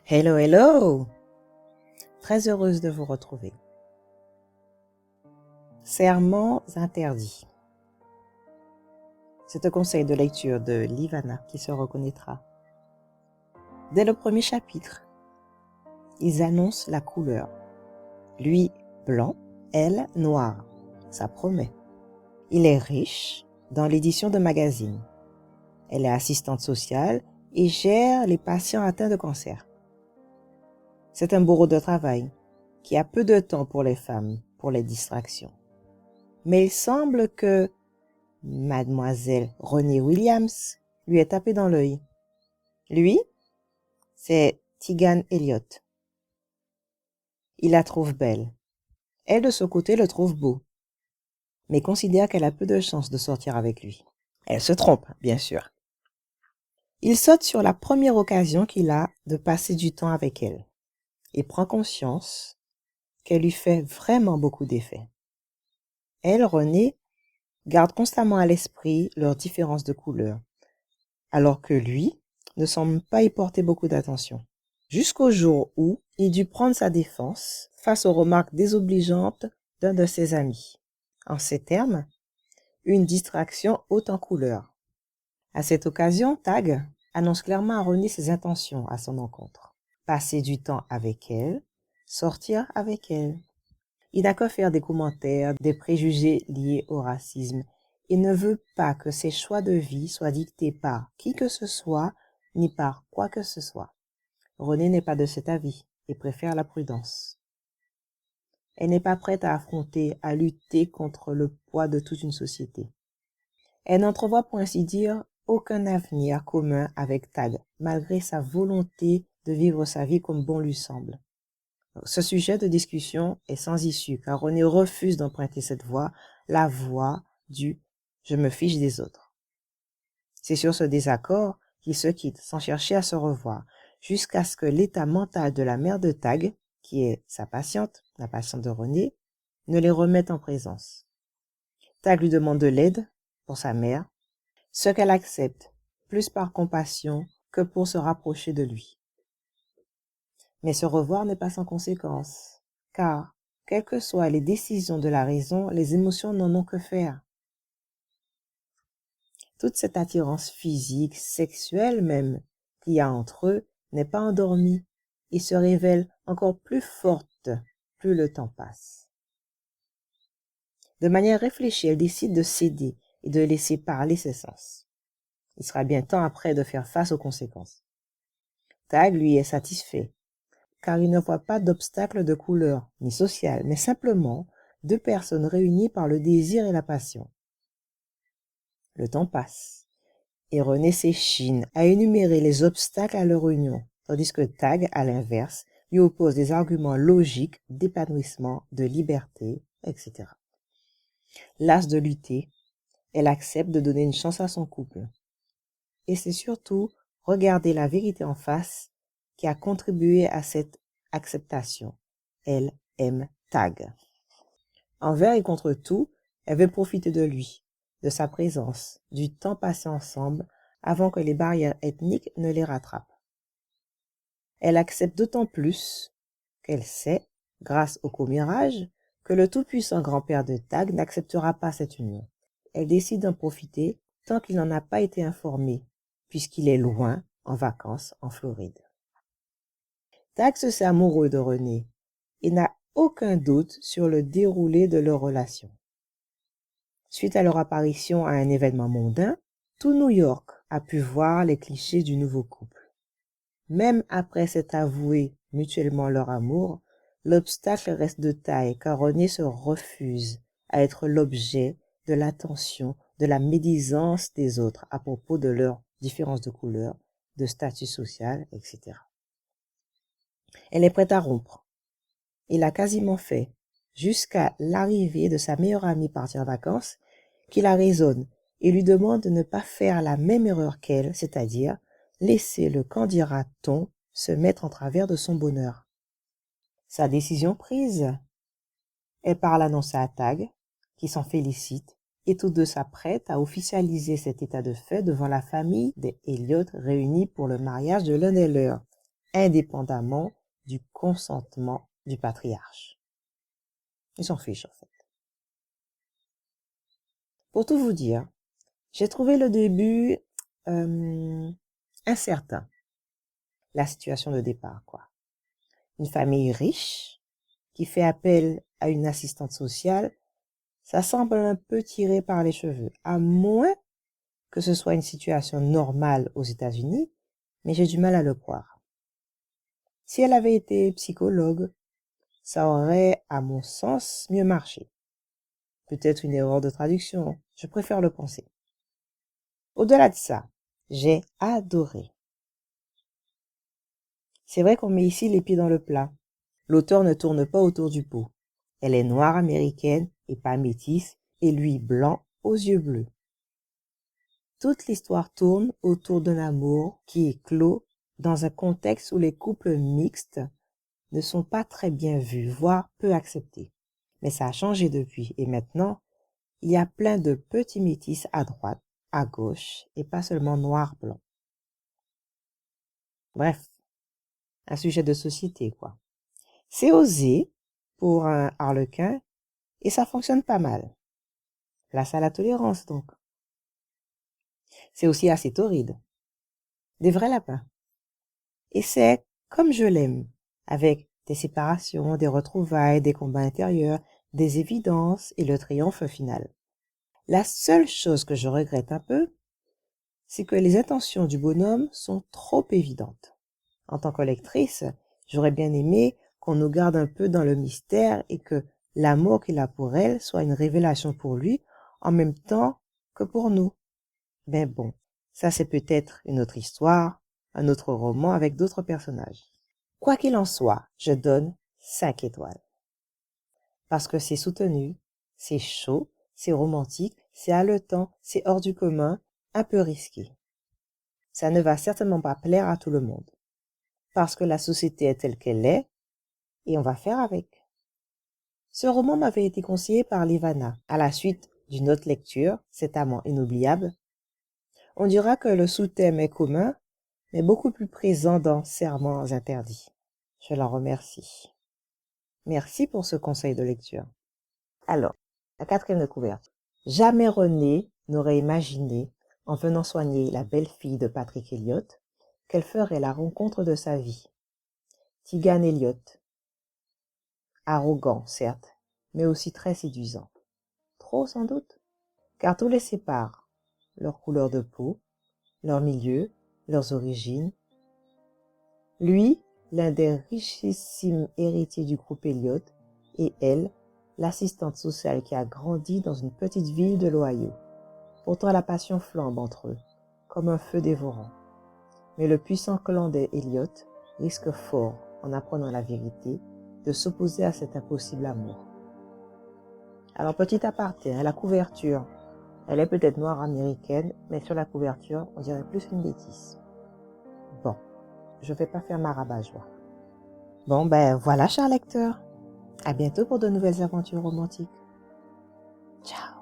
Hello, hello! Très heureuse de vous retrouver. Serments interdits. C'est un conseil de lecture de Livana qui se reconnaîtra. Dès le premier chapitre, ils annoncent la couleur. Lui, blanc, elle, noire. Ça promet. Il est riche dans l'édition de magazines. Elle est assistante sociale et gère les patients atteints de cancer. C'est un bourreau de travail qui a peu de temps pour les femmes, pour les distractions. Mais il semble que Mademoiselle Renée Williams lui est tapée dans l'œil. Lui, c'est Tegan Elliot. Il la trouve belle. Elle, de son côté, le trouve beau, mais considère qu'elle a peu de chances de sortir avec lui. Elle se trompe, bien sûr. Il saute sur la première occasion qu'il a de passer du temps avec elle et prend conscience qu'elle lui fait vraiment beaucoup d'effet. Elle, Renée, garde constamment à l'esprit leurs différences de couleur, alors que lui ne semble pas y porter beaucoup d'attention. Jusqu'au jour où il dut prendre sa défense face aux remarques désobligeantes d'un de ses amis. En ces termes, une distraction haute en couleur. À cette occasion, Tag annonce clairement à Renée ses intentions à son encontre. Passer du temps avec elle, sortir avec elle. Il n'a qu'à faire des commentaires, des préjugés liés au racisme. Il ne veut pas que ses choix de vie soient dictés par qui que ce soit, ni par quoi que ce soit. Renée n'est pas de cet avis et préfère la prudence. Elle n'est pas prête à affronter, à lutter contre le poids de toute une société. Elle n'entrevoit pour ainsi dire aucun avenir commun avec Tag, malgré sa volonté de vivre sa vie comme bon lui semble. Ce sujet de discussion est sans issue, car Renée refuse d'emprunter cette voie, la voie du « je me fiche des autres ». C'est sur ce désaccord qu'ils se quittent sans chercher à se revoir, jusqu'à ce que l'état mental de la mère de Tag, qui est sa patiente, la patiente de Renée, ne les remette en présence. Tag lui demande de l'aide pour sa mère, ce qu'elle accepte, plus par compassion que pour se rapprocher de lui. Mais ce revoir n'est pas sans conséquence, car, quelles que soient les décisions de la raison, les émotions n'en ont que faire. Toute cette attirance physique, sexuelle même, qu'il y a entre eux, n'est pas endormie et se révèle encore plus forte plus le temps passe. De manière réfléchie, elle décide de céder et de laisser parler ses sens. Il sera bien temps après de faire face aux conséquences. Tag, lui, est satisfait, car il ne voit pas d'obstacle de couleur, ni social, mais simplement deux personnes réunies par le désir et la passion. Le temps passe, et Renée s'échine à énumérer les obstacles à leur union, tandis que Tag, à l'inverse, lui oppose des arguments logiques d'épanouissement, de liberté, etc. Lasse de lutter, elle accepte de donner une chance à son couple. Et c'est surtout regarder la vérité en face qui a contribué à cette acceptation. Elle aime Tag. Envers et contre tout, elle veut profiter de lui, de sa présence, du temps passé ensemble, avant que les barrières ethniques ne les rattrapent. Elle accepte d'autant plus qu'elle sait, grâce au commérage, que le tout-puissant grand-père de Tag n'acceptera pas cette union. Elle décide d'en profiter tant qu'il n'en a pas été informé, puisqu'il est loin, en vacances, en Floride. Tag se sait amoureux de Renée et n'a aucun doute sur le déroulé de leur relation. Suite à leur apparition à un événement mondain, tout New York a pu voir les clichés du nouveau couple. Même après s'être avoué mutuellement leur amour, l'obstacle reste de taille car Renée se refuse à être l'objet de l'attention, de la médisance des autres à propos de leurs différences de couleur, de statut social, etc. Elle est prête à rompre. Il a quasiment fait, jusqu'à l'arrivée de sa meilleure amie partie en vacances, qui la raisonne et lui demande de ne pas faire la même erreur qu'elle, c'est-à-dire laisser le qu'en dira-t-on se mettre en travers de son bonheur. Sa décision prise, elle part l'annoncer à Tag, qui s'en félicite, et tous deux s'apprêtent à officialiser cet état de fait devant la famille des Elliot réunis pour le mariage de l'un des leurs. indépendamment du consentement du patriarche. Ils s'en fichent en fait. Pour tout vous dire, j'ai trouvé le début incertain. La situation de départ, quoi. Une famille riche qui fait appel à une assistante sociale, ça semble un peu tiré par les cheveux, à moins que ce soit une situation normale aux États-Unis, mais j'ai du mal à le croire. Si elle avait été psychologue, ça aurait, à mon sens, mieux marché. Peut-être une erreur de traduction, je préfère le penser. Au-delà de ça, j'ai adoré. C'est vrai qu'on met ici les pieds dans le plat. L'auteur ne tourne pas autour du pot. Elle est noire américaine et pas métisse, et lui blanc aux yeux bleus. Toute l'histoire tourne autour d'un amour qui est clos dans un contexte où les couples mixtes ne sont pas très bien vus, voire peu acceptés. Mais ça a changé depuis, et maintenant, il y a plein de petits métis à droite, à gauche, et pas seulement noir-blanc. Bref, un sujet de société, quoi. C'est osé pour un harlequin, et ça fonctionne pas mal. Place à la tolérance, donc. C'est aussi assez torride. Des vrais lapins. Et c'est comme je l'aime, avec des séparations, des retrouvailles, des combats intérieurs, des évidences et le triomphe final. La seule chose que je regrette un peu, c'est que les intentions du bonhomme sont trop évidentes. En tant que lectrice, j'aurais bien aimé qu'on nous garde un peu dans le mystère et que l'amour qu'il a pour elle soit une révélation pour lui en même temps que pour nous. Mais bon, ça c'est peut-être une autre histoire, un autre roman avec d'autres personnages. Quoi qu'il en soit, je donne 5 étoiles. Parce que c'est soutenu, c'est chaud, c'est romantique, c'est haletant, c'est hors du commun, un peu risqué. Ça ne va certainement pas plaire à tout le monde. Parce que la société est telle qu'elle est, et on va faire avec. Ce roman m'avait été conseillé par Livana, à la suite d'une autre lecture, Cet amant inoubliable. On dira que le sous-thème est commun, mais beaucoup plus présent dans Serments interdits. Je l'en remercie. Merci pour ce conseil de lecture. Alors, la 4e de couverture. Jamais René n'aurait imaginé, en venant soigner la belle-fille de Patrick Elliott, qu'elle ferait la rencontre de sa vie. Tegan Elliott. Arrogant, certes, mais aussi très séduisant. Trop sans doute, car tout les sépare. Leur couleur de peau, leur milieu, leurs origines. Lui, l'un des richissimes héritiers du groupe Elliott, et elle, l'assistante sociale qui a grandi dans une petite ville de l'Ohio. Pourtant la passion flambe entre eux, comme un feu dévorant. Mais le puissant clan des Elliott risque fort, en apprenant la vérité, de s'opposer à cet impossible amour. Alors petit aparté, la couverture, elle est peut-être noire américaine, mais sur la couverture, on dirait plus une bêtise. Bon, je vais pas faire ma rabat-joie. Bon ben voilà, chers lecteurs. À bientôt pour de nouvelles aventures romantiques. Ciao.